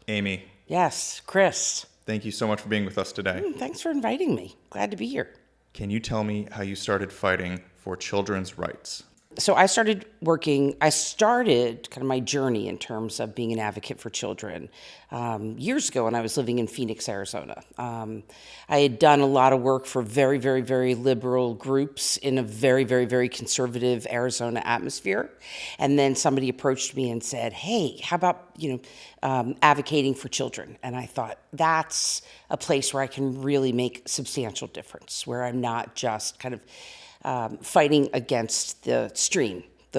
Amy, Yes, Chris. thank you so much for being with us today. Thanks for inviting me. Glad to be here. Can you tell me how you started fighting for children's rights? So I started kind of my journey in terms of being an advocate for children years ago when I was living in Phoenix, Arizona. I had done a lot of work for very, very, very liberal groups in a very, very, very conservative Arizona atmosphere. And then somebody approached me and said, hey, how about, advocating for children? And I thought, that's a place where I can really make substantial difference, where I'm not just kind of fighting against the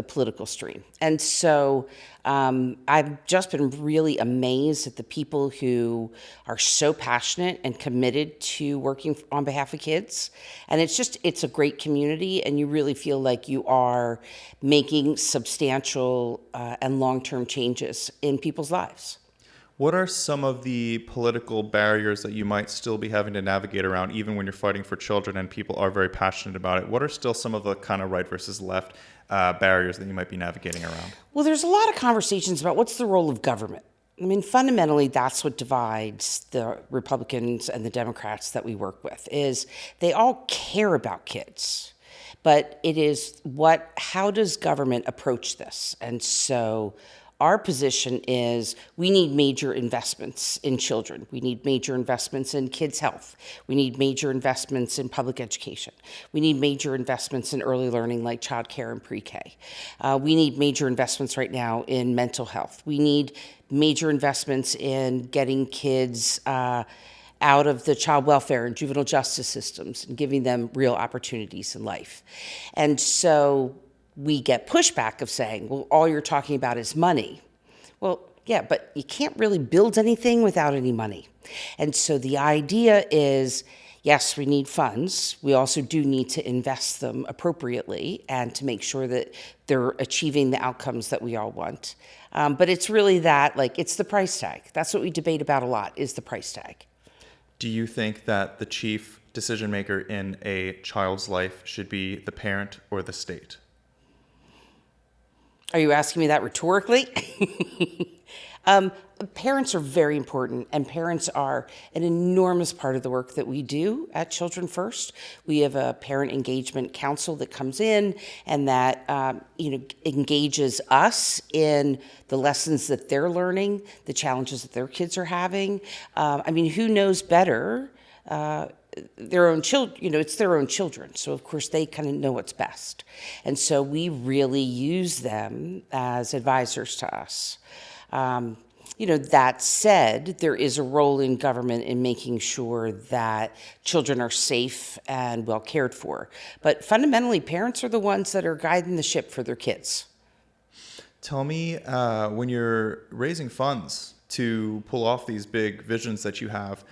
political stream. And so I've just been really amazed at the people who are so passionate and committed to working on behalf of kids. And it's a great community, and you really feel like you are making substantial and long-term changes in people's lives. What are some of the political barriers that you might still be having to navigate around, even when you're fighting for children and people are very passionate about it? What are still some of the kind of right versus left barriers that you might be navigating around? Well, there's a lot of conversations about what's the role of government. I mean, fundamentally, that's what divides the Republicans and the Democrats that we work with, is they all care about kids. But it is how does government approach this? And so our position is we need major investments in children. We need major investments in kids' health. We need major investments in public education. We need major investments in early learning like childcare and pre-K. We need major investments right now in mental health. We need major investments in getting kids out of the child welfare and juvenile justice systems and giving them real opportunities in life. And so we get pushback of saying, well, all you're talking about is money. Well, yeah, but you can't really build anything without any money. And so the idea is, yes, we need funds. We also do need to invest them appropriately and to make sure that they're achieving the outcomes that we all want. But it's really it's the price tag. That's what we debate about a lot, is the price tag. Do you think that the chief decision maker in a child's life should be the parent or the state? Are you asking me that rhetorically? Parents are very important, and parents are an enormous part of the work that we do at Children First. We have a parent engagement council that comes in and that engages us in the lessons that they're learning, the challenges that their kids are having. Who knows better? Their own children, it's their own children. So of course they kind of know what's best. And so we really use them as advisors to us. That said, there is a role in government in making sure that children are safe and well cared for. But fundamentally, parents are the ones that are guiding the ship for their kids. Tell me, when you're raising funds to pull off these big visions that you have,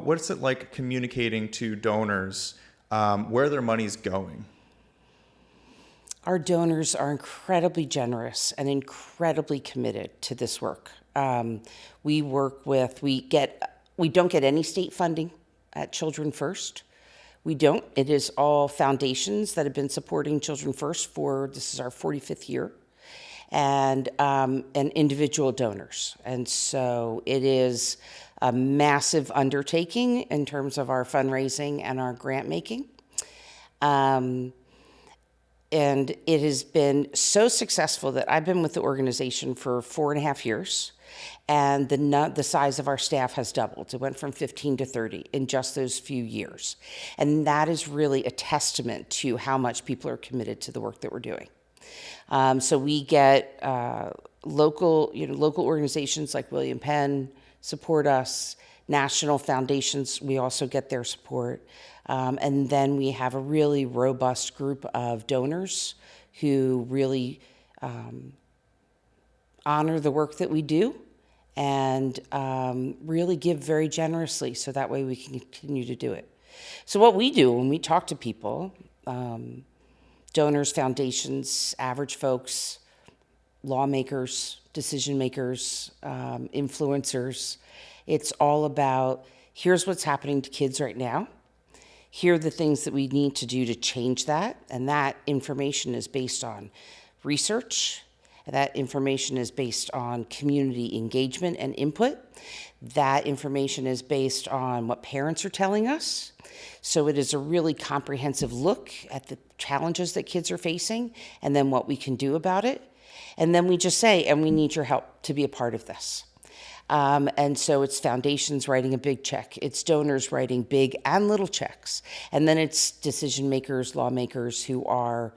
what's it like communicating to donors where their money's going? Our donors are incredibly generous and incredibly committed to this work. We don't get any state funding at Children First. We don't. It is all foundations that have been supporting Children First this is our 45th year. And individual donors. And so it is a massive undertaking in terms of our fundraising and our grant making. And it has been so successful that I've been with the organization for 4.5 years, and the size of our staff has doubled. It went from 15 to 30 in just those few years. And that is really a testament to how much people are committed to the work that we're doing. So we get local organizations like William Penn support us, national foundations, we also get their support. And then we have a really robust group of donors who really honor the work that we do and really give very generously so that way we can continue to do it. So what we do when we talk to people, donors, foundations, average folks, lawmakers, decision makers, influencers, it's all about, here's what's happening to kids right now. Here are the things that we need to do to change that. And that information is based on research That information is based on community engagement and input. That information is based on what parents are telling us. So it is a really comprehensive look at the challenges that kids are facing and then what we can do about it. And then we just say, and we need your help to be a part of this. And so it's foundations writing a big check. It's donors writing big and little checks. And then it's decision makers, lawmakers who are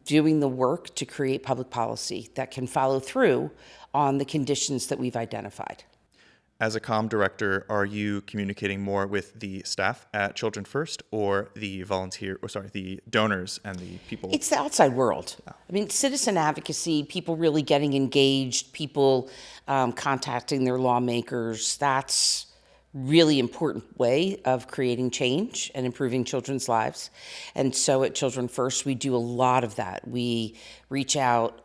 doing the work to create public policy that can follow through on the conditions that we've identified. As a comm director, are you communicating more with the staff at Children First or the the donors and the people? It's the outside world. I mean, citizen advocacy, people really getting engaged, people contacting their lawmakers, that's really important way of creating change and improving children's lives. And so at Children First, we do a lot of that. We reach out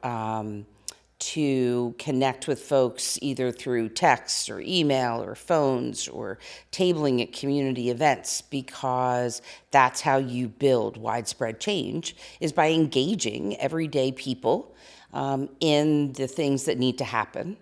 to connect with folks either through text or email or phones or tabling at community events, because that's how you build widespread change, is by engaging everyday people in the things that need to happen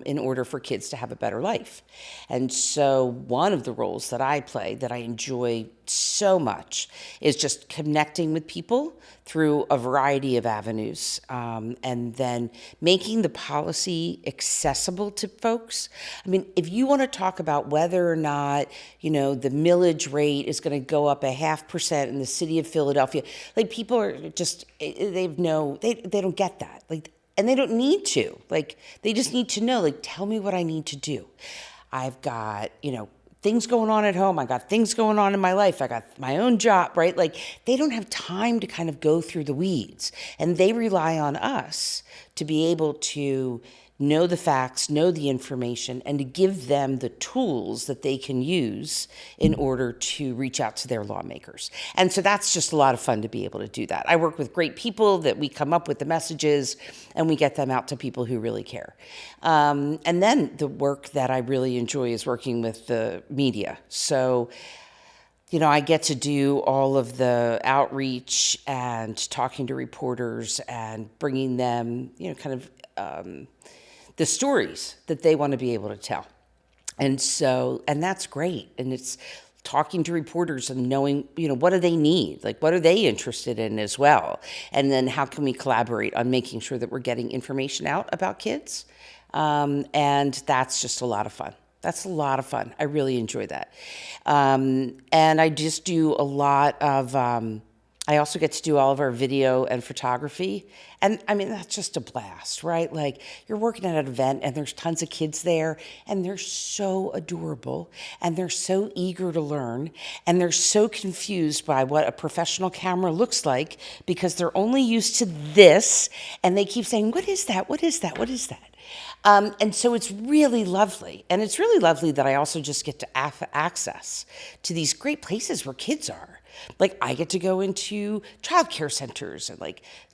in order for kids to have a better life. And so one of the roles that I play that I enjoy so much is just connecting with people through a variety of avenues, and then making the policy accessible to folks. I mean, if you want to talk about whether or not, the millage rate is going to go up 0.5% in the city of Philadelphia, like, people are just, they don't get that. And they don't need to. They just need to know, tell me what I need to do. I've got, things going on at home. I got things going on in my life. I got my own job, right? They don't have time to kind of go through the weeds. And they rely on us to be able to know the facts, know the information, and to give them the tools that they can use in order to reach out to their lawmakers. And so that's just a lot of fun to be able to do that. I work with great people that we come up with the messages and we get them out to people who really care. And then the work that I really enjoy is working with the media. So, I get to do all of the outreach and talking to reporters and bringing them, the stories that they want to be able to tell. And that's great. And it's talking to reporters and knowing, what do they need? What are they interested in as well? And then how can we collaborate on making sure that we're getting information out about kids? And that's just a lot of fun. That's a lot of fun. I really enjoy that. And I just do a lot of, I also get to do all of our video and photography. And I mean, that's just a blast, right? You're working at an event and there's tons of kids there and they're so adorable and they're so eager to learn and they're so confused by what a professional camera looks like because they're only used to this and they keep saying, what is that? What is that? What is that? And so it's really lovely. And it's really lovely that I also just get to have access to these great places where kids are. I get to go into childcare centers and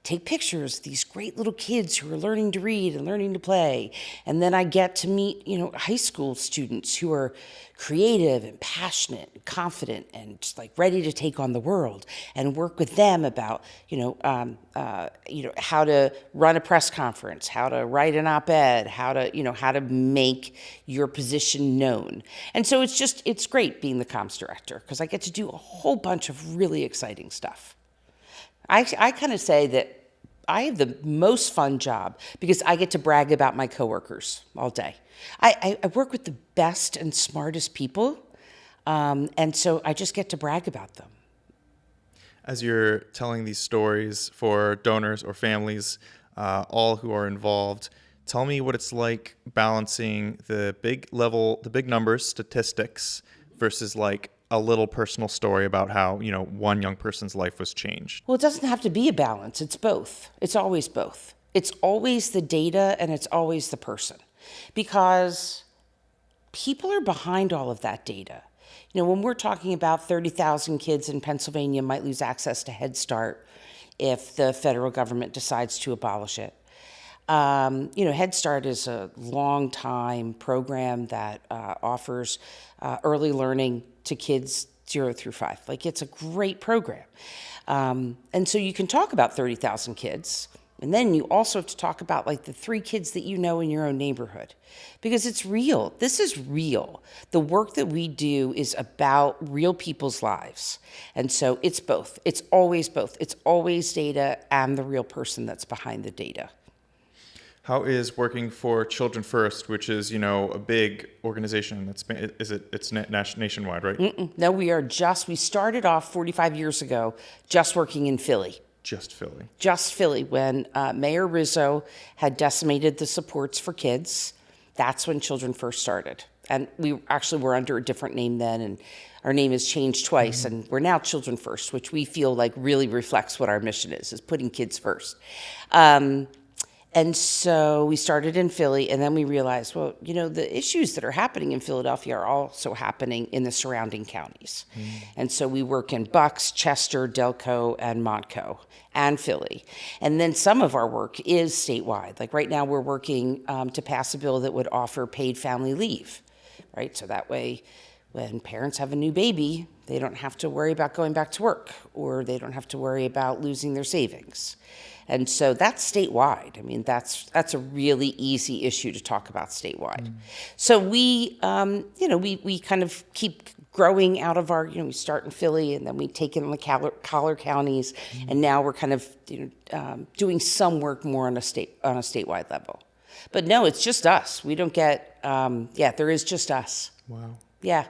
take pictures of these great little kids who are learning to read and learning to play. And then I get to meet, high school students who are creative and passionate and confident and just ready to take on the world and work with them about, how to run a press conference, how to write an op-ed, how to make your position known. And so it's great being the comms director because I get to do a whole bunch of really exciting stuff. I kind of say that I have the most fun job because I get to brag about my coworkers all day. I work with the best and smartest people, and so I just get to brag about them. As you're telling these stories for donors or families, all who are involved, tell me what it's like balancing the big numbers, statistics, versus a little personal story about how, one young person's life was changed. Well, it doesn't have to be a balance. It's both. It's always both. It's always the data and it's always the person because people are behind all of that data. When we're talking about 30,000 kids in Pennsylvania might lose access to Head Start if the federal government decides to abolish it. Head Start is a long-time program that offers early learning to kids 0 through 5. It's a great program. And so you can talk about 30,000 kids, And then you also have to talk about like the 3 kids that you know in your own neighborhood, because it's real. This is real. The work that we do is about real people's lives. And so it's both. It's always both. It's always data and the real person that's behind the data. How is working for Children First, which is, a big organization it's nationwide, right? No, we started off 45 years ago just working in Philly. Just Philly. Just Philly. When Mayor Rizzo had decimated the supports for kids, that's when Children First started. And we actually were under a different name then, and our name has changed twice, and we're now Children First, which we feel like really reflects what our mission is putting kids first. And so we started in Philly, and then we realized, well, the issues that are happening in Philadelphia are also happening in the surrounding counties. And so we work in Bucks, Chester, 𝐏𝐢𝐜𝐿, and 𝐏𝐬𝐜𝐿, and Philly. And then some of our work is statewide. Like right now, we're working to pass a bill that would offer paid family leave, right? So that way, when parents have a new baby, they don't have to worry about going back to work, or they don't have to worry about losing their savings. And so that's statewide. I mean, that's a really easy issue to talk about statewide. So we kind of keep growing out of our, we start in Philly, and then we take it in the collar counties, and now we're kind of doing some work more on a statewide level. But no, it's just us. We don't get there is just us. Wow. Yeah.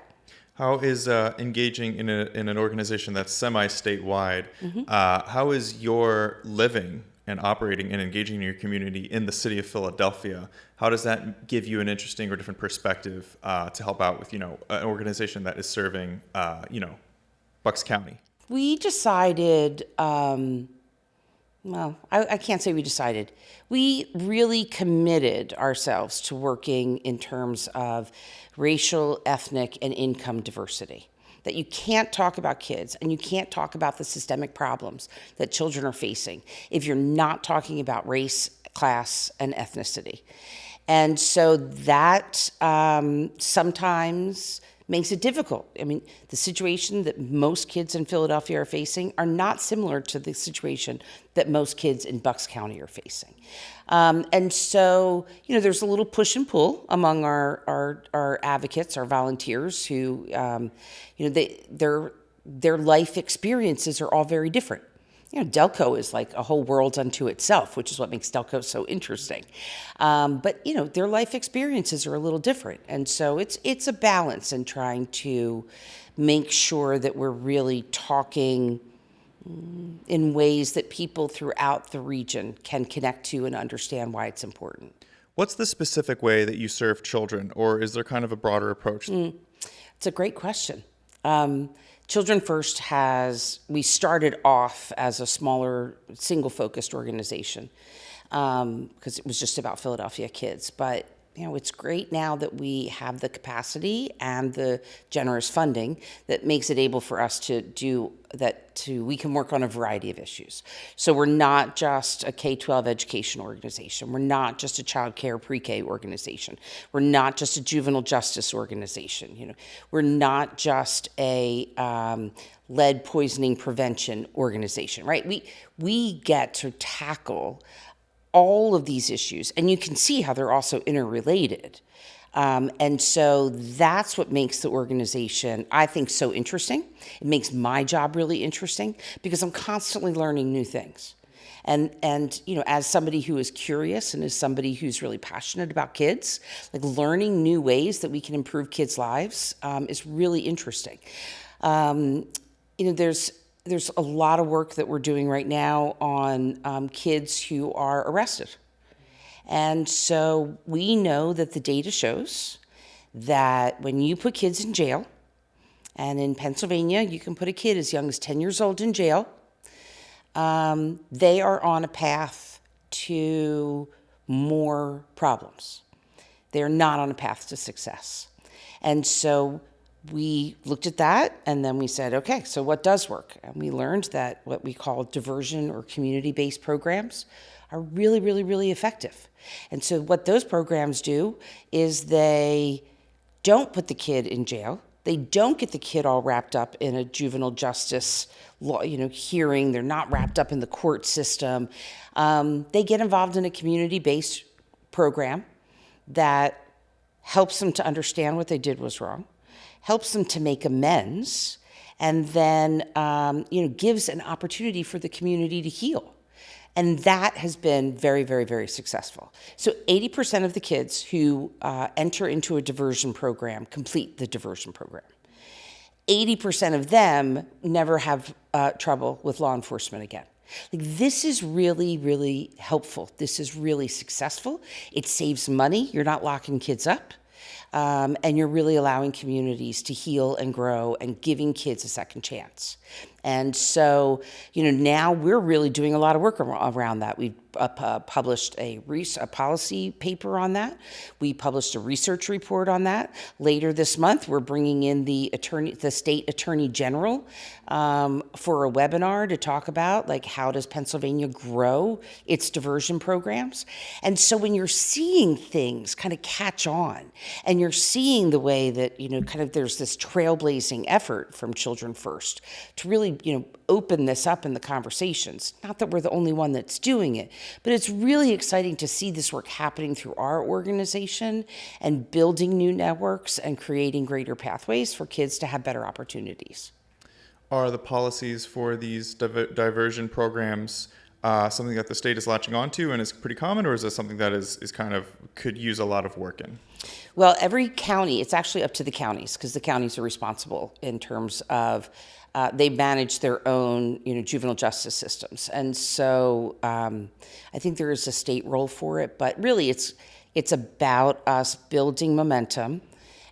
How is engaging in an organization that's semi-statewide? How is your living and operating and engaging in your community in the city of Philadelphia? How does that give you an interesting or different perspective to help out with, an organization that is serving, Bucks County? We decided, I can't say we decided. We really committed ourselves to working in terms of racial, ethnic, and income diversity. That you can't talk about kids and you can't talk about the systemic problems that children are facing if you're not talking about race, class, and ethnicity. And so that sometimes makes it difficult. I mean, the situation that most kids in Philadelphia are facing are not similar to the situation that most kids in Bucks County are facing. And so, there's a little push and pull among our advocates, our volunteers who, their life experiences are all very different. 𝐏𝐢𝐜𝐿 is like a whole world unto itself, which is what makes 𝐏𝐿𝐜 so interesting. But their life experiences are a little different. And so it's a balance in trying to make sure that we're really talking in ways that people throughout the region can connect to and understand why it's important. What's the specific way that you serve children, or is there kind of a broader approach? It's a great question. Children First we started off as a smaller, single-focused organization because it was just about Philadelphia kids. But, it's great now that we have the capacity and the generous funding that makes it able for us to do that. We can work on a variety of issues. So we're not just a K-12 education organization. We're not just a child care pre-K organization. We're not just a juvenile justice organization. We're not just a lead poisoning prevention organization, right? We get to tackle all of these issues, and you can see how they're also interrelated. And so that's what makes the organization, I think, so interesting. It makes my job really interesting because I'm constantly learning new things. And as somebody who is curious and as somebody who's really passionate about kids, like learning new ways that we can improve kids' lives is really interesting. There's a lot of work that we're doing right now on kids who are arrested. And so we know that the data shows that when you put kids in jail, and in Pennsylvania, you can put a kid as young as 10 years old in jail, they are on a path to more problems. They're not on a path to success. And so we looked at that, and then we said, okay, so what does work? And we learned that what we call diversion or community-based programs are really, really, really effective. And so what those programs do is they don't put the kid in jail. They don't get the kid all wrapped up in a juvenile justice law, hearing. They're not wrapped up in the court system. They get involved in a community-based program that helps them to understand what they did was wrong, helps them to make amends, and then gives an opportunity for the community to heal. And that has been very, very, very successful. So 80% of the kids who enter into a diversion program complete the diversion program. 80% of them never have trouble with law enforcement again. Like, this is really, really helpful. This is really successful. It saves money. You're not locking kids up. And you're really allowing communities to heal and grow and giving kids a second chance. And so, now we're really doing a lot of work around that. We've published a policy paper on that. We published a research report on that. Later this month, we're bringing in the state attorney general for a webinar to talk about, like, how does Pennsylvania grow its diversion programs. And so when you're seeing things kind of catch on, and you're seeing the way that, kind of there's this trailblazing effort from Children First to really, open this up in the conversations. Not that we're the only one that's doing it, but it's really exciting to see this work happening through our organization and building new networks and creating greater pathways for kids to have better opportunities. Are the policies for these diversion programs something that the state is latching onto and is pretty common, or is this something that is kind of could use a lot of work in? Well, every county, it's actually up to the counties, because the counties are responsible in terms of they manage their own, juvenile justice systems. And so I think there is a state role for it, but really it's about us building momentum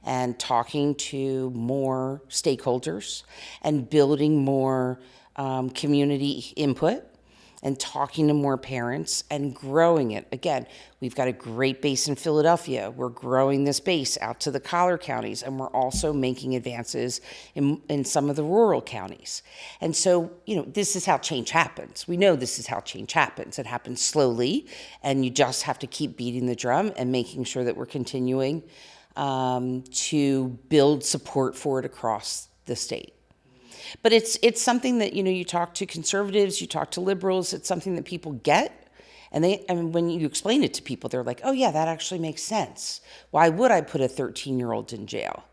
and talking to more stakeholders and building more community input and talking to more parents and growing it. Again, we've got a great base in Philadelphia. We're growing this base out to the collar counties, and we're also making advances in some of the rural counties. And so, this is how change happens. We know this is how change happens. It happens slowly, and you just have to keep beating the drum and making sure that we're continuing to build support for it across the state. But it's something that, you talk to conservatives, you talk to liberals, it's something that people get. And when you explain it to people, they're like, oh yeah, that actually makes sense. Why would I put a 13-year-old in jail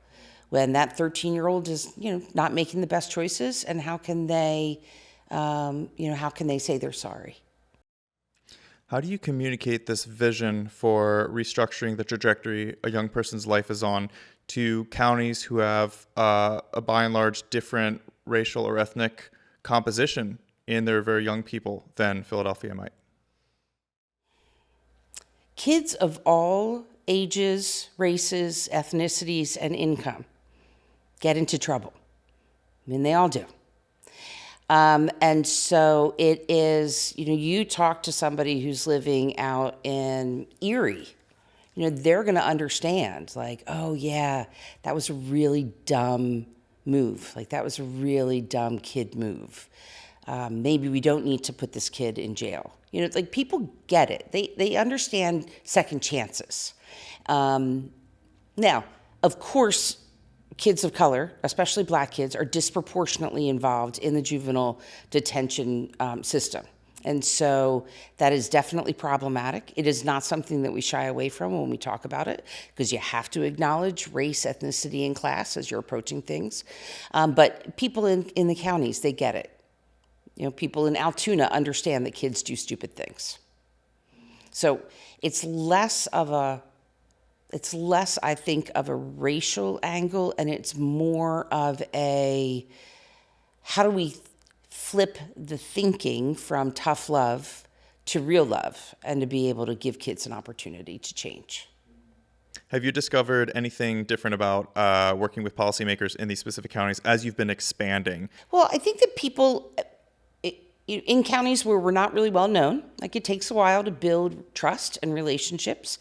when that 13-year-old is, not making the best choices? And how can they say they're sorry? How do you communicate this vision for restructuring the trajectory a young person's life is on to counties who have a by and large different racial or ethnic composition in their very young people than Philadelphia might? Kids of all ages, races, ethnicities, and income get into trouble. I mean, they all do. And so it is, you talk to somebody who's living out in Erie, they're going to understand, like, oh yeah, that was a really dumb move. Like, that was a really dumb kid move. Maybe we don't need to put this kid in jail. Like, people get it. They understand second chances. Now, of course, kids of color, especially black kids, are disproportionately involved in the juvenile detention system. And so that is definitely problematic. It is not something that we shy away from when we talk about it, because you have to acknowledge race, ethnicity, and class as you're approaching things. But people in the counties, they get it. People in Altoona understand that kids do stupid things. So it's less, I think, of a racial angle, and it's more of a, how do we flip the thinking from tough love to real love, and to be able to give kids an opportunity to change. Have you discovered anything different about working with policymakers in these specific counties as you've been expanding? Well, I think that people in counties where we're not really well known, like, it takes a while to build trust and relationships.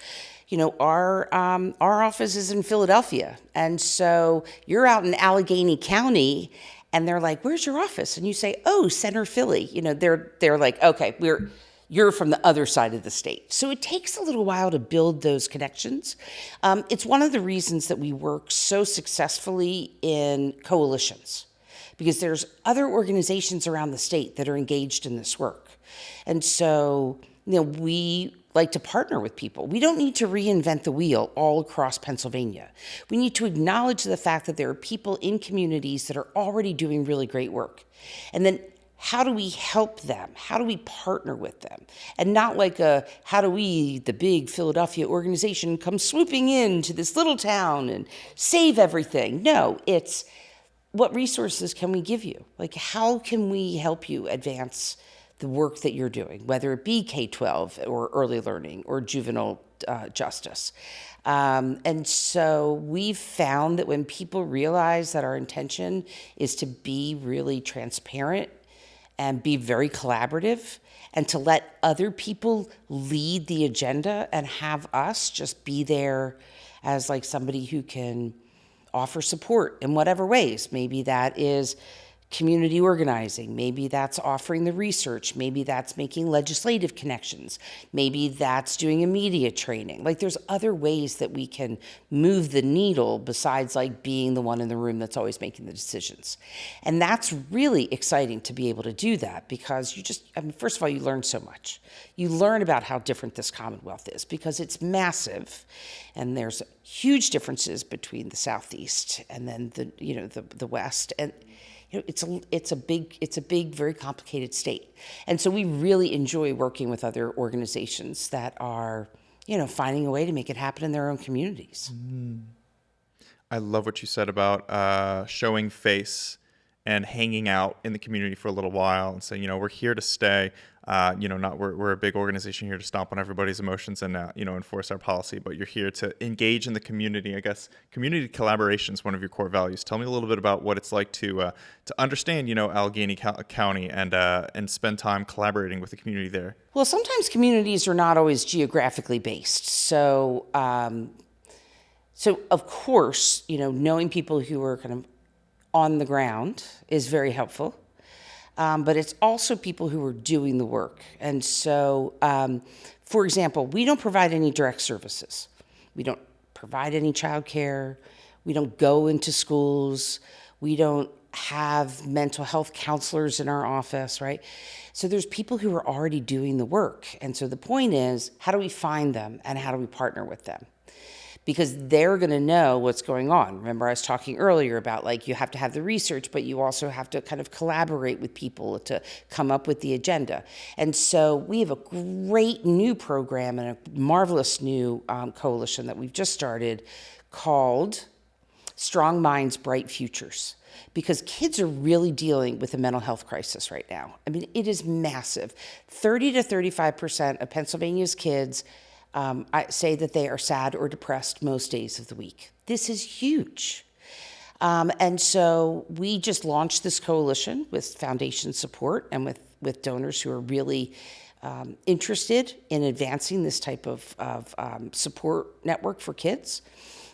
Our office is in Philadelphia, and so you're out in Allegheny County, and they're like, "Where's your office?" And you say, "Oh, Center Philly." They're like, "Okay, you're from the other side of the state. So it takes a little while to build those connections. It's one of the reasons that we work so successfully in coalitions, because there's other organizations around the state that are engaged in this work. And so, we like to partner with people. We don't need to reinvent the wheel all across Pennsylvania. We need to acknowledge the fact that there are people in communities that are already doing really great work. And then how do we help them? How do we partner with them? And not like how do we, the big Philadelphia organization, come swooping into this little town and save everything? No, it's what resources can we give you? Like, how can we help you advance the work that you're doing, whether it be K-12 or early learning or juvenile justice. And so we've found that when people realize that our intention is to be really transparent and be very collaborative and to let other people lead the agenda and have us just be there as like somebody who can offer support in whatever ways. Maybe that is community organizing, maybe that's offering the research, maybe that's making legislative connections, maybe that's doing a media training. Like, there's other ways that we can move the needle besides like being the one in the room that's always making the decisions. And that's really exciting to be able to do that, because first of all, you learn so much. You learn about how different this Commonwealth is, because it's massive, and there's huge differences between the Southeast and then the West. And it's a big, very complicated state. And so we really enjoy working with other organizations that are, finding a way to make it happen in their own communities. I love what you said about showing face and hanging out in the community for a little while and saying, we're here to stay. We're a big organization here to stomp on everybody's emotions and, enforce our policy, but you're here to engage in the community. I guess community collaboration is one of your core values. Tell me a little bit about what it's like to understand, Allegheny County and spend time collaborating with the community there. Well, sometimes communities are not always geographically based. So of course, knowing people who are kind of on the ground is very helpful. But it's also people who are doing the work. And so, for example, we don't provide any direct services. We don't provide any childcare. We don't go into schools. We don't have mental health counselors in our office, right? So there's people who are already doing the work. And so the point is, how do we find them and how do we partner with them? Because they're going to know what's going on. Remember, I was talking earlier about like you have to have the research, but you also have to kind of collaborate with people to come up with the agenda. And so we have a great new program and a marvelous new coalition that we've just started called Strong Minds, Bright Futures. Because kids are really dealing with a mental health crisis right now. I mean, it is massive. 30 to 35% of Pennsylvania's kids I say that they are sad or depressed most days of the week. This is huge. And so we just launched this coalition with foundation support and with donors who are really interested in advancing this type of support network for kids.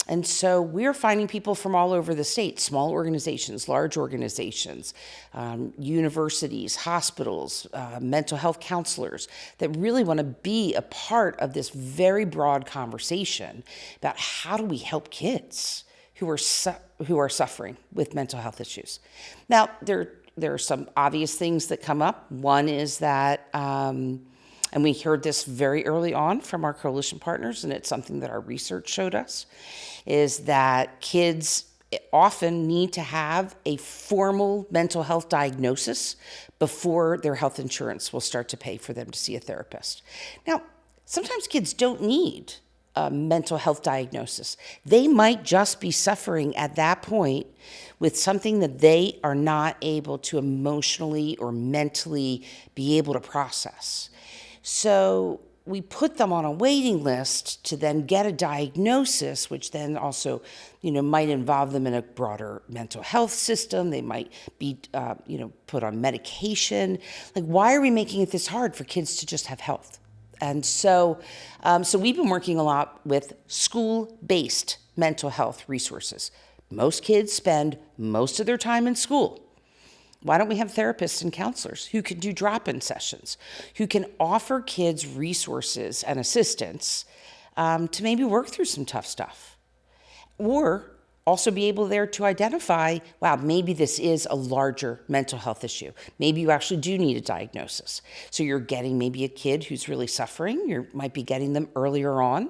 And so we're finding people from all over the state, small organizations, large organizations, universities, hospitals, mental health counselors that really want to be a part of this very broad conversation about how do we help kids who are suffering with mental health issues. Now, there are some obvious things that come up. One is that and we heard this very early on from our coalition partners, and it's something that our research showed us, is that kids often need to have a formal mental health diagnosis before their health insurance will start to pay for them to see a therapist. Now, sometimes kids don't need a mental health diagnosis. They might just be suffering at that point with something that they are not able to emotionally or mentally be able to process. So we put them on a waiting list to then get a diagnosis, which then also, might involve them in a broader mental health system. They might be, put on medication. Like, why are we making it this hard for kids to just have health? And so we've been working a lot with school-based mental health resources. Most kids spend most of their time in school. Why don't we have therapists and counselors who can do drop-in sessions, who can offer kids resources and assistance to maybe work through some tough stuff? Or also be able there to identify, wow, maybe this is a larger mental health issue. Maybe you actually do need a diagnosis. So you're getting maybe a kid who's really suffering. You might be getting them earlier on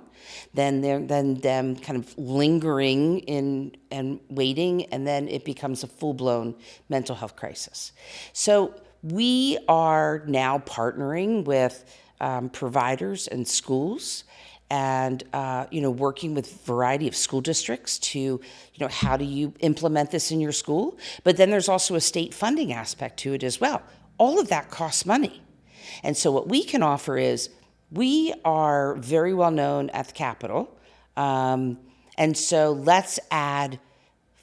than them kind of lingering in and waiting, and then it becomes a full-blown mental health crisis. So we are now partnering with providers and schools, and working with a variety of school districts to, how do you implement this in your school? But then there's also a state funding aspect to it as well. All of that costs money. And so what we can offer is, we are very well known at the Capitol. And so let's add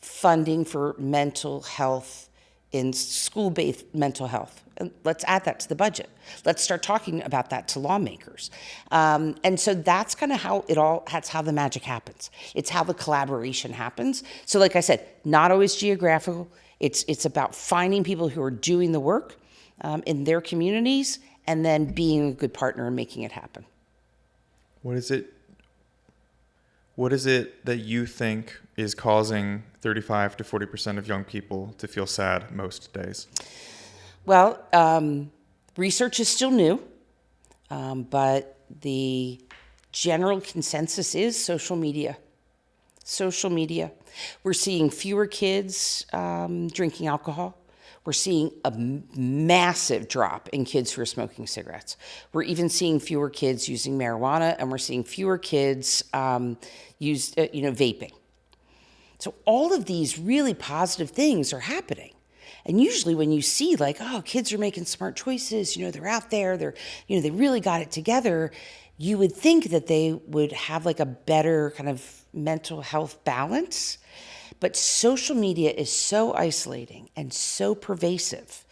funding for mental health in school-based mental health. And let's add that to the budget. Let's start talking about that to lawmakers. And so that's kind of how that's how the magic happens. It's how the collaboration happens. So like I said, not always geographical. It's about finding people who are doing the work in their communities and then being a good partner and making it happen. What is it that you think is causing 35 to 40% of young people to feel sad most days? Well, research is still new, but the general consensus is social media. Social media. We're seeing fewer kids drinking alcohol. We're seeing a massive drop in kids who are smoking cigarettes. We're even seeing fewer kids using marijuana, and we're seeing fewer kids vaping. So all of these really positive things are happening. And usually when you see kids are making smart choices, they're out there, they really got it together, you would think that they would have a better kind of mental health balance. But social media is so isolating and so pervasive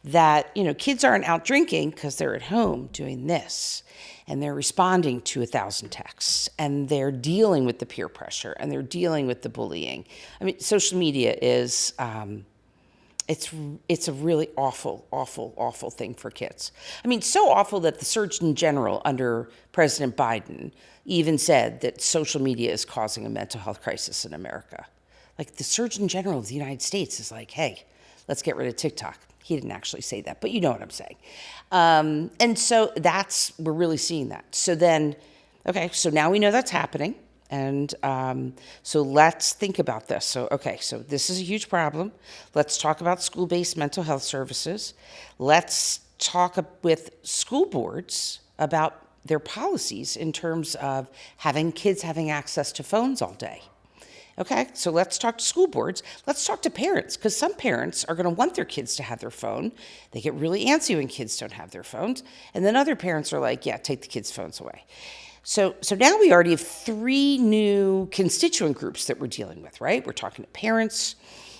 that, kids aren't out drinking because they're at home doing this, and they're responding to 1,000 texts, and they're dealing with the peer pressure, and they're dealing with the bullying. I mean, social media is, it's a really awful, awful, awful thing for kids. I mean, so awful that the Surgeon General under President Biden even said that social media is causing a mental health crisis in America. The Surgeon General of the United States is like, hey, let's get rid of TikTok. He didn't actually say that, but you know what I'm saying. And so we're really seeing that. So then, okay, so now we know that's happening. And so let's think about this. So this is a huge problem. Let's talk about school-based mental health services. Let's talk with school boards about their policies in terms of kids having access to phones all day. Okay, so let's talk to school boards. Let's talk to parents, because some parents are going to want their kids to have their phone. They get really antsy when kids don't have their phones. And then other parents are like, yeah, take the kids' phones away. So now we already have 3 new constituent groups that we're dealing with, right? We're talking to parents.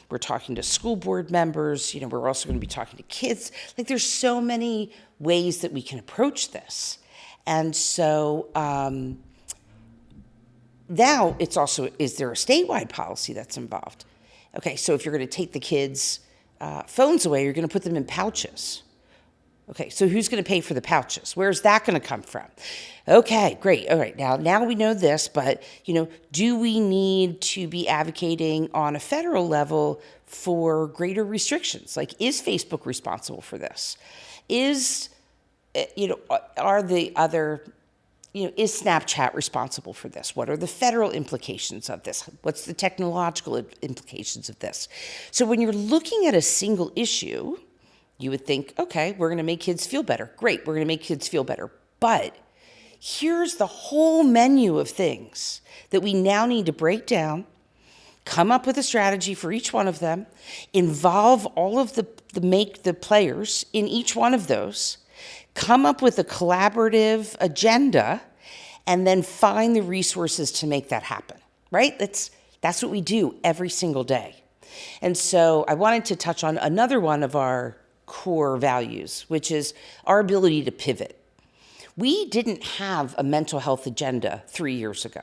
We're talking to school board members. We're also going to be talking to kids. There's so many ways that we can approach this. And so now it's also, is there a statewide policy that's involved? Okay, so if you're going to take the kids' phones away, you're going to put them in pouches. Okay, so who's going to pay for the pouches? Where's that going to come from? Okay, great. All right, now we know this, but, do we need to be advocating on a federal level for greater restrictions? Is Facebook responsible for this? Is Snapchat responsible for this? What are the federal implications of this? What's the technological implications of this? So when you're looking at a single issue, you would think, okay, we're going to make kids feel better. Great, we're going to make kids feel better. But here's the whole menu of things that we now need to break down, come up with a strategy for each one of them, involve all of the players in each one of those, come up with a collaborative agenda, and then find the resources to make that happen, right? That's what we do every single day. And so I wanted to touch on another one of our core values, which is our ability to pivot. We didn't have a mental health agenda 3 years ago.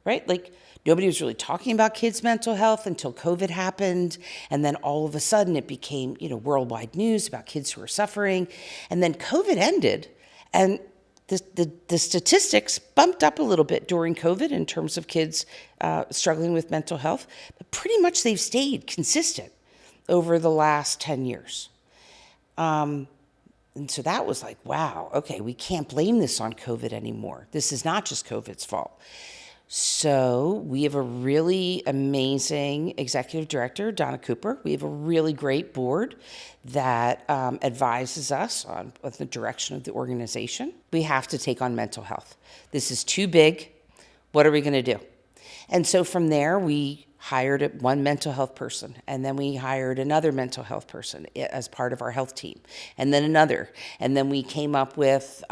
right? Like nobody was really talking about kids' mental health until COVID happened. And then all of a sudden it became, worldwide news about kids who were suffering. And then COVID ended, and the statistics bumped up a little bit during COVID in terms of kids struggling with mental health, but pretty much they've stayed consistent over the last 10 years. And so that was like, wow, okay, we can't blame this on COVID anymore. This is not just COVID's fault. So we have a really amazing executive director, Donna Cooper. We have a really great board that advises us on the direction of the organization. We have to take on mental health. This is too big. What are we going to do? And so from there, we hired one mental health person, and then we hired another mental health person as part of our health team, and then another. And then we came up with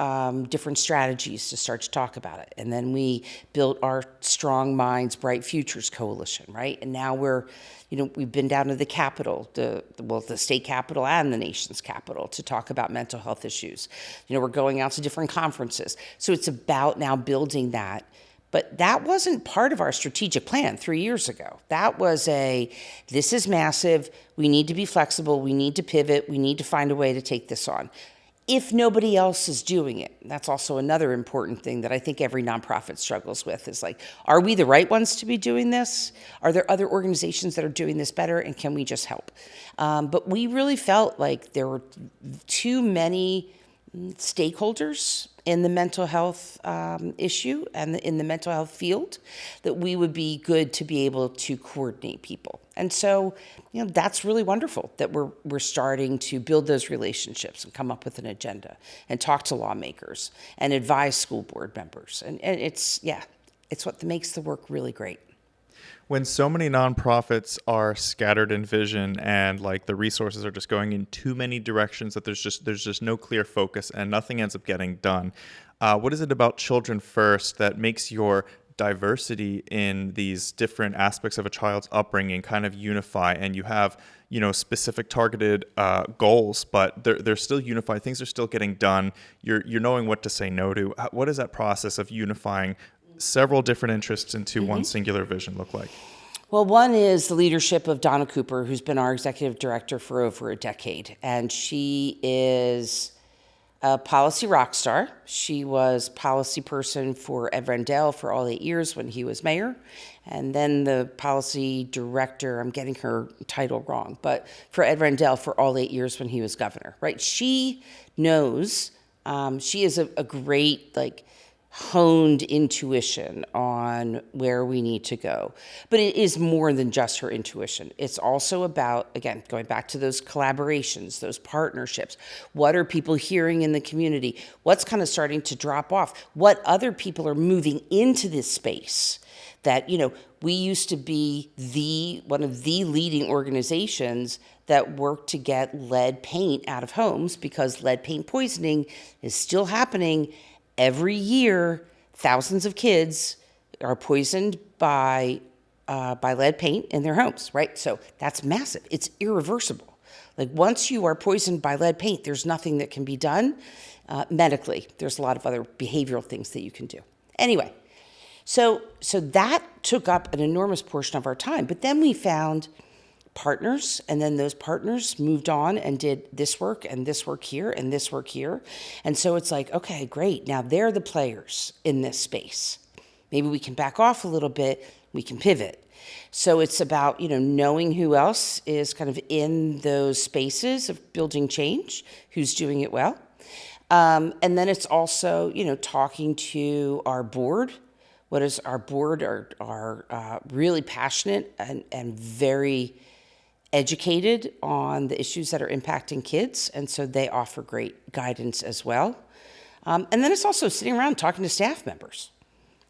different strategies to start to talk about it. And then we built our Strong Minds, Bright Futures coalition, right? And now we've been down to the Capitol, the state capitol and the nation's capital to talk about mental health issues. We're going out to different conferences. So it's about now building that. But that wasn't part of our strategic plan 3 years ago. That was this is massive. We need to be flexible. We need to pivot. We need to find a way to take this on. If nobody else is doing it, that's also another important thing that I think every nonprofit struggles with is like, are we the right ones to be doing this? Are there other organizations that are doing this better? And can we just help? But we really felt like there were too many stakeholders in the mental health issue and in the mental health field that we would be good to be able to coordinate people. And so, that's really wonderful that we're starting to build those relationships and come up with an agenda and talk to lawmakers and advise school board members. And it's what makes the work really great. When so many nonprofits are scattered in vision and like the resources are just going in too many directions that there's just no clear focus and nothing ends up getting done, what is it about Children First that makes your diversity in these different aspects of a child's upbringing kind of unify, and you have specific targeted goals, but they're still unified, things are still getting done, you're knowing what to say no to? What is that process of unifying several different interests into one singular vision look like? Well, one is the leadership of Donna Cooper, who's been our executive director for over a decade. And she is a policy rock star. She was policy person for Ed Rendell for all 8 years when he was mayor. And then the policy director, I'm getting her title wrong, but for Ed Rendell for all 8 years when he was governor, right? She knows, she is a great, honed intuition on where we need to go. But it is more than just her intuition. It's also about, again, going back to those collaborations, those partnerships. What are people hearing in the community? What's kind of starting to drop off? What other people are moving into this space that, we used to be one of the leading organizations that worked to get lead paint out of homes, because lead paint poisoning is still happening. Every year, thousands of kids are poisoned by lead paint in their homes, right? So that's massive. It's irreversible. Once you are poisoned by lead paint, there's nothing that can be done medically. There's a lot of other behavioral things that you can do. Anyway, so that took up an enormous portion of our time. But then we found partners, and then those partners moved on and did this work and this work here and this work here. And so it's like, okay, great. Now they're the players in this space. Maybe we can back off a little bit. We can pivot. So it's about, knowing who else is kind of in those spaces of building change, who's doing it well. And then it's also, talking to our board. What is our board are really passionate and very educated on the issues that are impacting kids, and so they offer great guidance as well. And then it's also sitting around talking to staff members.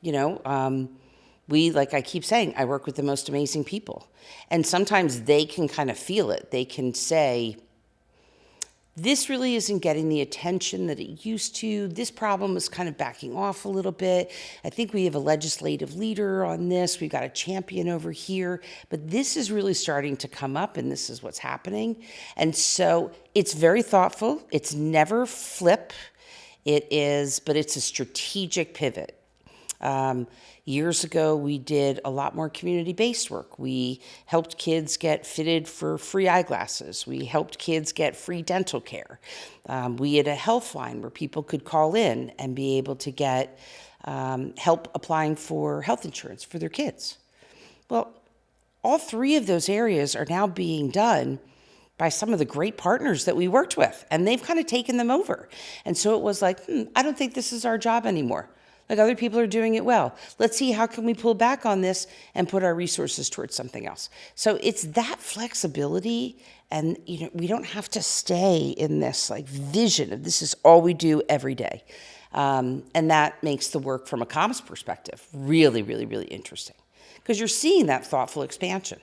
We, like I keep saying, I work with the most amazing people, and sometimes they can kind of feel it. They can say, this really isn't getting the attention that it used to. This problem is kind of backing off a little bit. I think we have a legislative leader on this. We've got a champion over here. But this is really starting to come up, and this is what's happening. And so it's very thoughtful. It's never flip. But it's a strategic pivot. Years ago, we did a lot more community-based work. We helped kids get fitted for free eyeglasses. We helped kids get free dental care. We had a health line where people could call in and be able to get help applying for health insurance for their kids. Well, all three of those areas are now being done by some of the great partners that we worked with, and they've kind of taken them over. And so it was like, I don't think this is our job anymore. Like, other people are doing it well. Let's see, how can we pull back on this and put our resources towards something else? So it's that flexibility, and we don't have to stay in this like vision of this is all we do every day. And that makes the work from a comms perspective really, really, really interesting, because you're seeing that thoughtful expansion.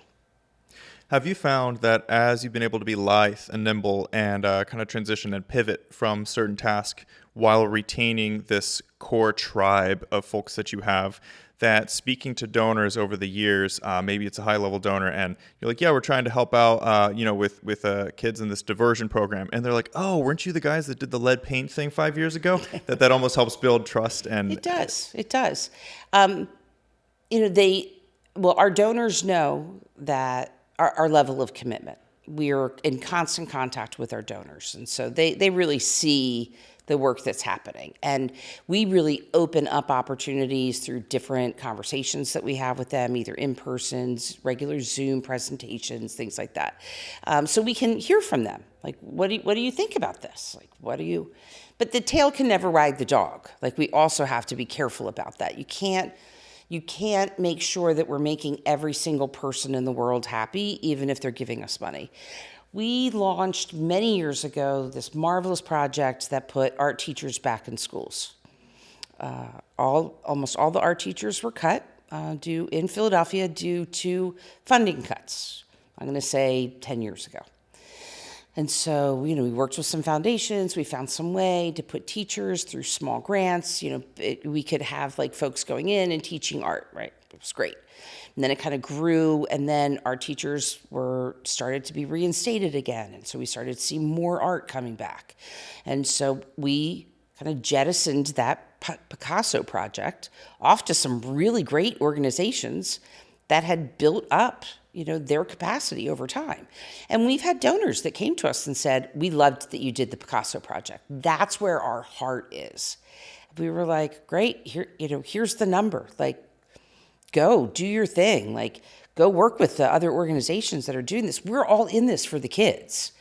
Have you found that as you've been able to be lithe and nimble and kind of transition and pivot from certain tasks while retaining this core tribe of folks that you have, that speaking to donors over the years, maybe it's a high-level donor, and you're like, yeah, we're trying to help out, with kids in this diversion program, and they're like, oh, weren't you the guys that did the lead paint thing 5 years ago? that almost helps build trust. And it does. Our donors know that our level of commitment. We are in constant contact with our donors, and so they really see the work that's happening. And we really open up opportunities through different conversations that we have with them, either in persons, regular Zoom presentations, things like that. So we can hear from them. Like, what do you think about this? Like, but the tail can never wag the dog. Like, we also have to be careful about that. You can't make sure that we're making every single person in the world happy, even if they're giving us money. We launched many years ago this marvelous project that put art teachers back in schools. Almost all the art teachers were cut in Philadelphia due to funding cuts. I'm going to say 10 years ago. And so, we worked with some foundations. We found some way to put teachers through small grants. We could have like folks going in and teaching art, right? It was great. And then it kind of grew, and then our teachers started to be reinstated again. And so we started to see more art coming back. And so we kind of jettisoned that Picasso project off to some really great organizations that had built up their capacity over time. And we've had donors that came to us and said, we loved that you did the Picasso project. That's where our heart is. We were like, great, here's the number. Like, go do your thing. Like, go work with the other organizations that are doing this. We're all in this for the kids.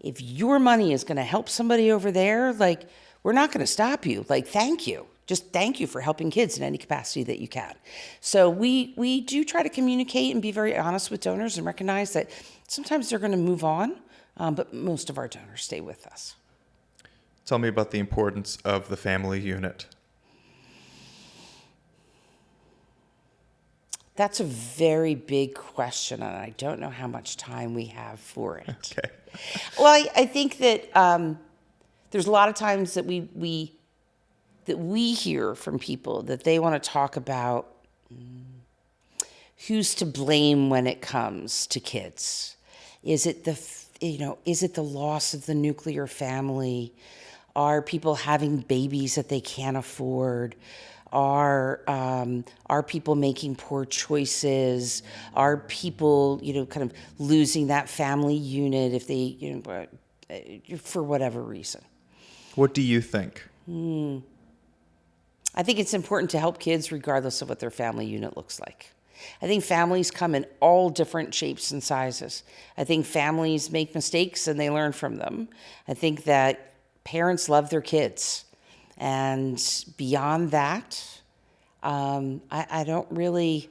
If your money is going to help somebody over there, like, we're not going to stop you. Like, thank you. Just thank you for helping kids in any capacity that you can. So we do try to communicate and be very honest with donors and recognize that sometimes they're going to move on, but most of our donors stay with us. Tell me about the importance of the family unit. That's a very big question, and I don't know how much time we have for it. Okay. Well, I think that there's a lot of times that we hear from people that they want to talk about who's to blame when it comes to kids. Is it the loss of the nuclear family? Are people having babies that they can't afford? Are people making poor choices? Are people, kind of losing that family unit if they, for whatever reason? What do you think? I think it's important to help kids regardless of what their family unit looks like. I think families come in all different shapes and sizes. I think families make mistakes and they learn from them. I think that parents love their kids. And beyond that, I don't really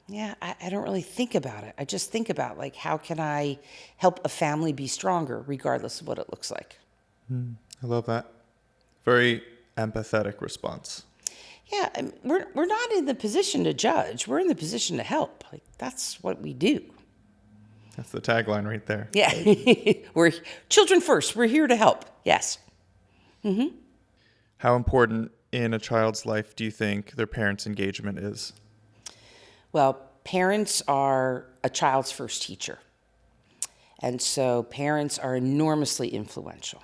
think about it. I just think about, like, how can I help a family be stronger regardless of what it looks like? I love that. Very empathetic response. Yeah, we're not in the position to judge. We're in the position to help. Like, that's what we do. That's the tagline right there. Yeah. We're children first. We're here to help. Yes. Mm-hmm. How important in a child's life do you think their parents' engagement is? Well, parents are a child's first teacher. And so parents are enormously influential.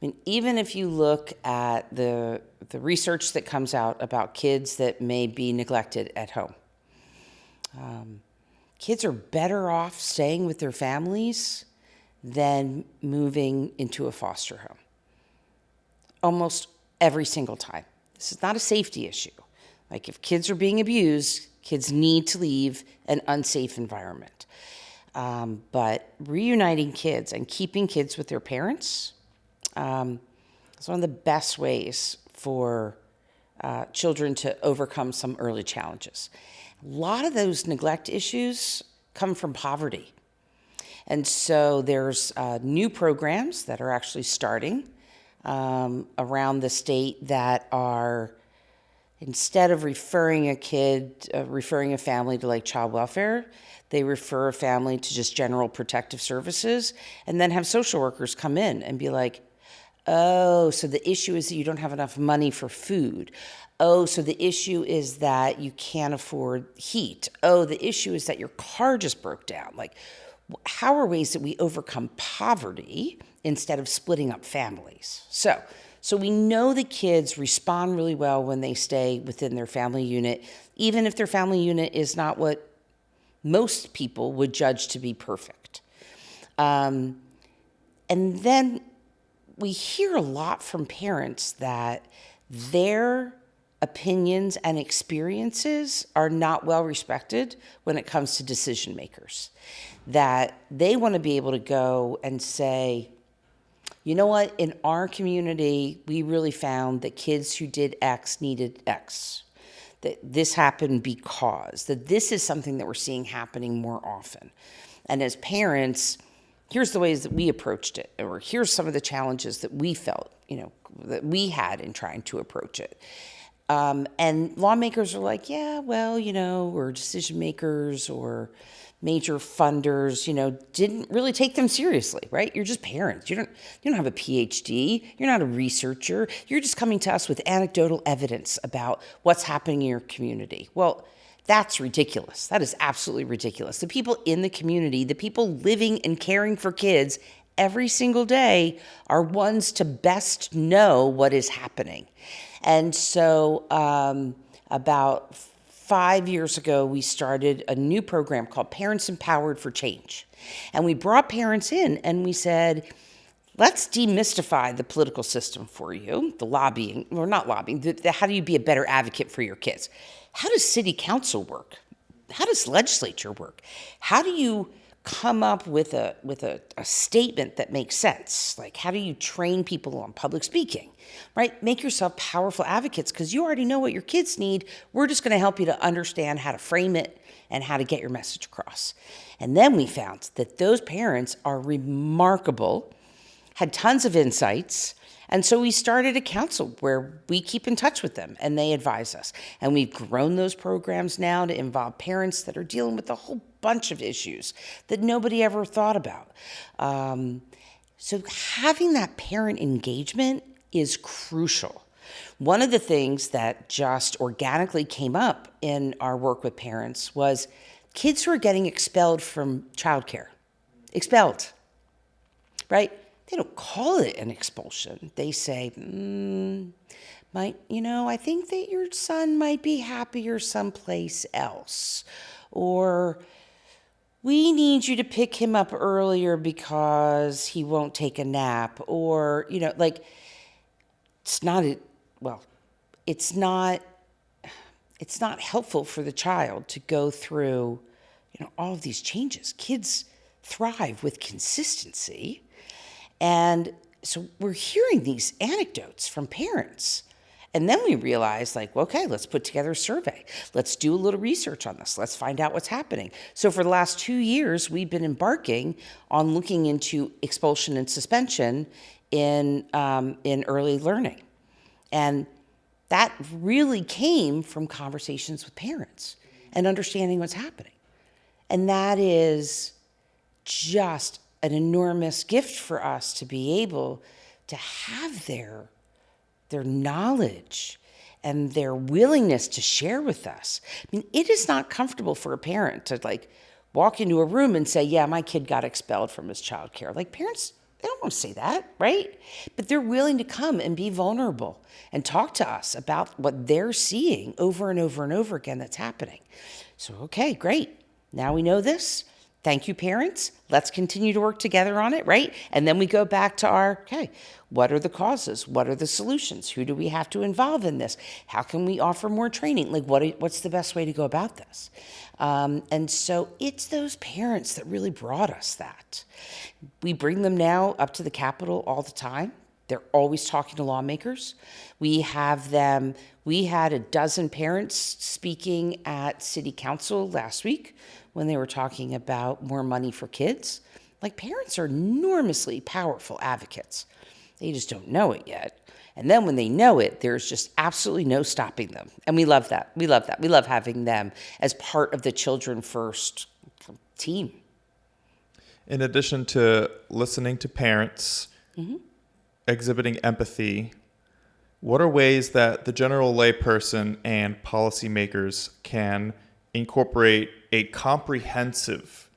mean, even if you look at the research that comes out about kids that may be neglected at home, kids are better off staying with their families than moving into a foster home. Almost every single time. This is not a safety issue. Like if kids are being abused, kids need to leave an unsafe environment. But reuniting kids and keeping kids with their parents is one of the best ways for children to overcome some early challenges. A lot of those neglect issues come from poverty. And so there's new programs that are actually starting around the state that are, instead of referring a family to like child welfare, they refer a family to just general protective services and then have social workers come in and be like, oh, so the issue is that you don't have enough money for food. Oh, so the issue is that you can't afford heat. Oh, the issue is that your car just broke down. Like, how are ways that we overcome poverty instead of splitting up families? So we know that kids respond really well when they stay within their family unit, even if their family unit is not what most people would judge to be perfect. And then we hear a lot from parents that their opinions and experiences are not well respected when it comes to decision makers. That they want to be able to go and say, you know what, in our community, we really found that kids who did X needed X. That this happened because, that this is something that we're seeing happening more often. And as parents, here's the ways that we approached it, or here's some of the challenges that we felt, that we had in trying to approach it. And lawmakers are like, yeah, well, or decision makers or major funders, didn't really take them seriously, right? You're just parents. You don't have a PhD. You're not a researcher. You're just coming to us with anecdotal evidence about what's happening in your community. Well, that's ridiculous. That is absolutely ridiculous. The people in the community, the people living and caring for kids every single day are ones to best know what is happening. And so about 5 years ago, we started a new program called Parents Empowered for Change. And we brought parents in and we said, let's demystify the political system for you, the lobbying, or not lobbying, how do you be a better advocate for your kids? How does city council work? How does legislature work? How do you come up with a statement that makes sense? Like, how do you train people on public speaking, right? Make yourself powerful advocates because you already know what your kids need. We're just going to help you to understand how to frame it and how to get your message across. And then we found that those parents are remarkable, had tons of insights. And so we started a council where we keep in touch with them and they advise us. And we've grown those programs now to involve parents that are dealing with a whole bunch of issues that nobody ever thought about. So having that parent engagement is crucial. One of the things that just organically came up in our work with parents was kids who are getting expelled from childcare. Expelled, right? They don't call it an expulsion. They say, I think that your son might be happier someplace else. Or we need you to pick him up earlier because he won't take a nap. Or, it's not helpful for the child to go through, all of these changes. Kids thrive with consistency. And so we're hearing these anecdotes from parents. And then we realize, okay, let's put together a survey. Let's do a little research on this. Let's find out what's happening. So for the last 2 years, we've been embarking on looking into expulsion and suspension in early learning. And that really came from conversations with parents and understanding what's happening. And that is just an enormous gift for us to be able to have their knowledge and their willingness to share with us. I mean, it is not comfortable for a parent to walk into a room and say, yeah, my kid got expelled from his childcare. Parents They don't want to say that, right? But they're willing to come and be vulnerable and talk to us about what they're seeing over and over and over again that's happening. So, okay, great. Now we know this. Thank you, parents. Let's continue to work together on it, right? And then we go back to okay, what are the causes? What are the solutions? Who do we have to involve in this? How can we offer more training? Like, what's the best way to go about this? And so it's those parents that really brought us that. We bring them now up to the Capitol all the time. They're always talking to lawmakers. We had a dozen parents speaking at City Council last week when they were talking about more money for kids. Like, parents are enormously powerful advocates. They just don't know it yet. And then when they know it, there's just absolutely no stopping them. And we love that. We love that. We love having them as part of the Children First team. In addition to listening to parents, exhibiting empathy, what are ways that the general layperson and policymakers can incorporate a comprehensive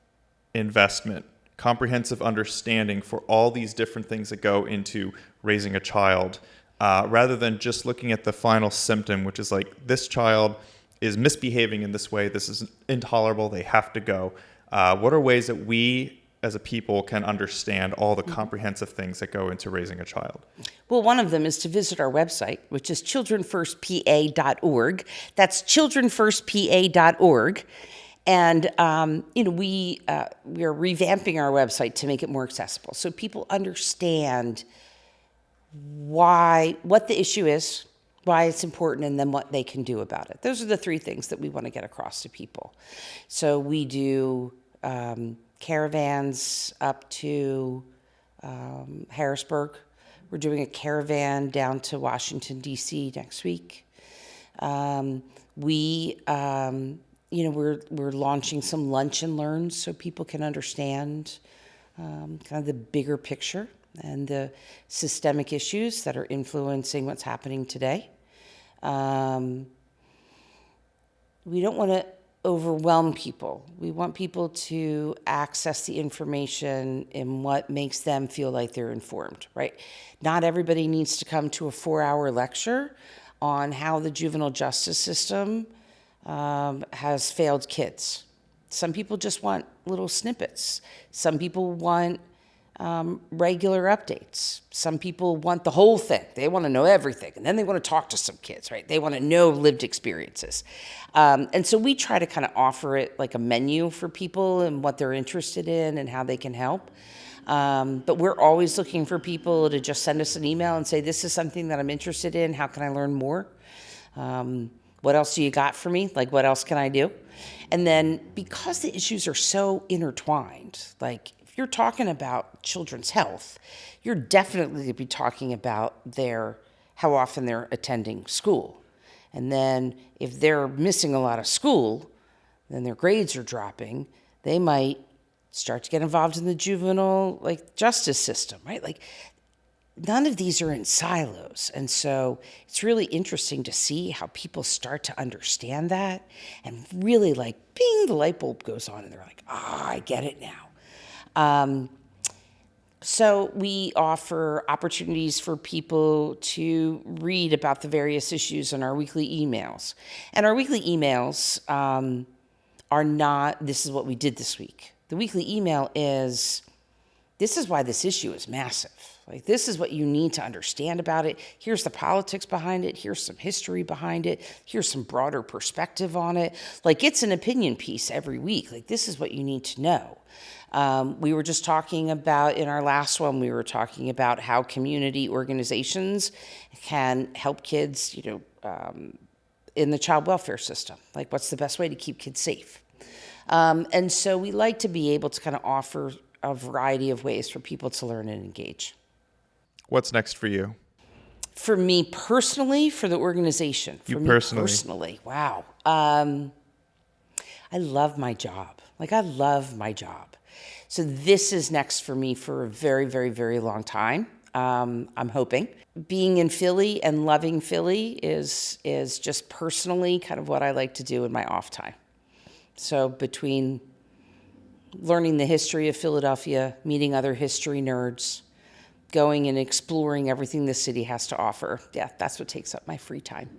investment, comprehensive understanding for all these different things that go into raising a child, rather than just looking at the final symptom, which is like, this child is misbehaving in this way, this is intolerable, they have to go. What are ways that we as a people can understand all the comprehensive things that go into raising a child? Well, one of them is to visit our website, which is childrenfirstpa.org. That's childrenfirstpa.org. And, we are revamping our website to make it more accessible so people understand what the issue is, why it's important, and then what they can do about it. Those are the three things that we want to get across to people. So we do caravans up to Harrisburg. We're doing a caravan down to Washington, D.C. next week. We're launching some lunch and learns so people can understand kind of the bigger picture and the systemic issues that are influencing what's happening today. We don't want to overwhelm people. We want people to access the information in what makes them feel like they're informed, right? Not everybody needs to come to a 4-hour lecture on how the juvenile justice system has failed kids. Some people just want little snippets. Some people want regular updates. Some people want the whole thing. They want to know everything. And then they want to talk to some kids, right? They want to know lived experiences. And so we try to kind of offer it like a menu for people and what they're interested in and how they can help. But we're always looking for people to just send us an email and say, this is something that I'm interested in. How can I learn more? What else do you got for me? Like, what else can I do? And then because the issues are so intertwined, like if you're talking about children's health, you're definitely going to be talking about how often they're attending school. And then if they're missing a lot of school, then their grades are dropping, they might start to get involved in the juvenile justice system, right? Like, none of these are in silos. And so it's really interesting to see how people start to understand that and really bing, the light bulb goes on and they're like, I get it now. So we offer opportunities for people to read about the various issues in our weekly emails. And our weekly emails are not, this is what we did this week. The weekly email is, this is why this issue is massive. This is what you need to understand about it. Here's the politics behind it. Here's some history behind it. Here's some broader perspective on it. It's an opinion piece every week. This is what you need to know. We were just talking about, in our last one, we were talking about how community organizations can help kids, in the child welfare system. What's the best way to keep kids safe? And so we like to be able to kind of offer a variety of ways for people to learn and engage. What's next for you? For me personally, for the organization. For me personally. Wow. I love my job. I love my job. So this is next for me for a very, very, very long time. I'm hoping. Being in Philly and loving Philly is just personally kind of what I like to do in my off time. So between learning the history of Philadelphia, meeting other history nerds, going and exploring everything the city has to offer. Yeah, that's what takes up my free time.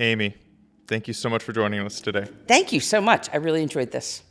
Amy, thank you so much for joining us today. Thank you so much. I really enjoyed this.